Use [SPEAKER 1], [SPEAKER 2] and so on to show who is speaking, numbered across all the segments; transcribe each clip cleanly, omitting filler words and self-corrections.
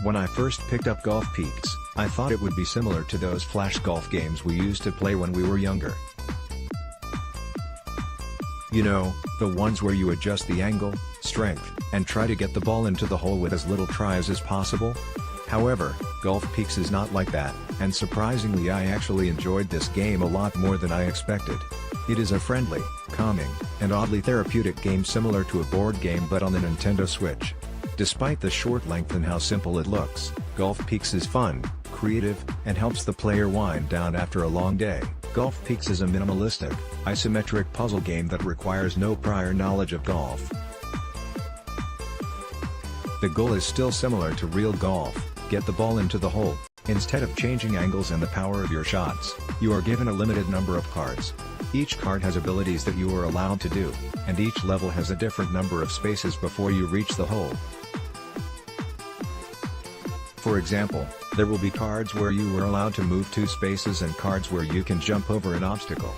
[SPEAKER 1] When I first picked up Golf Peaks, I thought it would be similar to those flash golf games we used to play when we were younger. You know, the ones where you adjust the angle, strength, and try to get the ball into the hole with as little tries as possible? However, Golf Peaks is not like that, and surprisingly I actually enjoyed this game a lot more than I expected. It is a friendly, calming, and oddly therapeutic game similar to a board game but on the Nintendo Switch. Despite the short length and how simple it looks, Golf Peaks is fun, creative, and helps the player wind down after a long day. Golf Peaks is a minimalistic, isometric puzzle game that requires no prior knowledge of golf. The goal is still similar to real golf: get the ball into the hole. Instead of changing angles and the power of your shots, you are given a limited number of cards. Each card has abilities that you are allowed to do, and each level has a different number of spaces before you reach the hole. For example, there will be cards where you are allowed to move 2 spaces and cards where you can jump over an obstacle.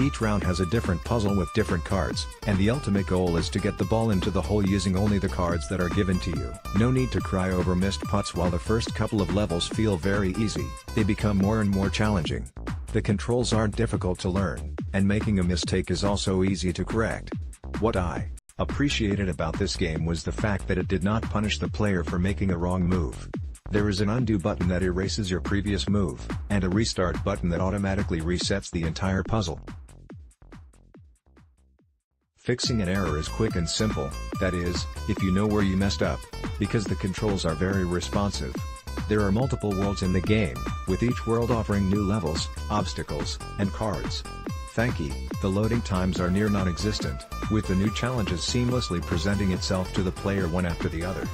[SPEAKER 1] Each round has a different puzzle with different cards, and the ultimate goal is to get the ball into the hole using only the cards that are given to you. No need to cry over missed putts. While the first couple of levels feel very easy, they become more and more challenging. The controls aren't difficult to learn, and making a mistake is also easy to correct. What I appreciated about this game was the fact that it did not punish the player for making a wrong move. There is an undo button that erases your previous move, and a restart button that automatically resets the entire puzzle. Fixing an error is quick and simple, that is, if you know where you messed up, because the controls are very responsive. There are multiple worlds in the game, with each world offering new levels, obstacles, and cards. Thankfully, the loading times are near non-existent, with the new challenges seamlessly presenting itself to the player one after the other.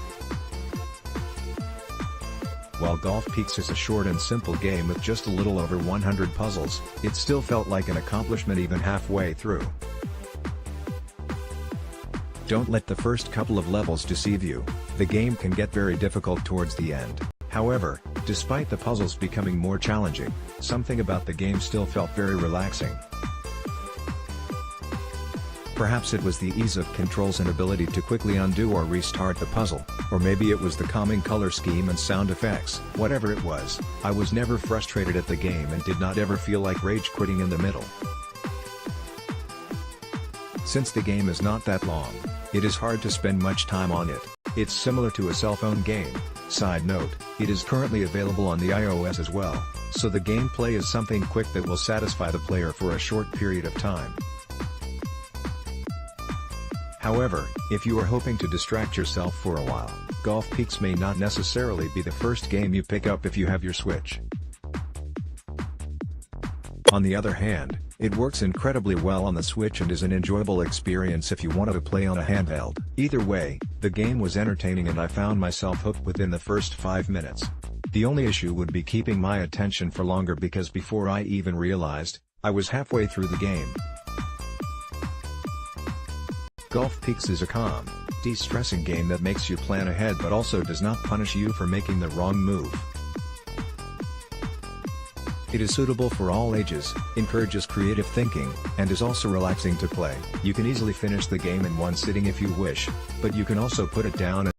[SPEAKER 1] While Golf Peaks is a short and simple game with just a little over 100 puzzles, it still felt like an accomplishment even halfway through. Don't let the first couple of levels deceive you. The game can get very difficult towards the end. However, despite the puzzles becoming more challenging, something about the game still felt very relaxing. Perhaps it was the ease of controls and ability to quickly undo or restart the puzzle, or maybe it was the calming color scheme and sound effects. Whatever it was, I was never frustrated at the game and did not ever feel like rage quitting in the middle. Since the game is not that long, it is hard to spend much time on it. It's similar to a cell phone game. Side note, it is currently available on the iOS as well, so the gameplay is something quick that will satisfy the player for a short period of time. However, if you are hoping to distract yourself for a while, Golf Peaks may not necessarily be the first game you pick up if you have your Switch. On the other hand, it works incredibly well on the Switch and is an enjoyable experience if you want to play on a handheld. Either way, the game was entertaining and I found myself hooked within the first 5 minutes. The only issue would be keeping my attention for longer because before I even realized, I was halfway through the game. Golf Peaks is a calm, de-stressing game that makes you plan ahead but also does not punish you for making the wrong move. It is suitable for all ages, encourages creative thinking, and is also relaxing to play. You can easily finish the game in one sitting if you wish, but you can also put it down and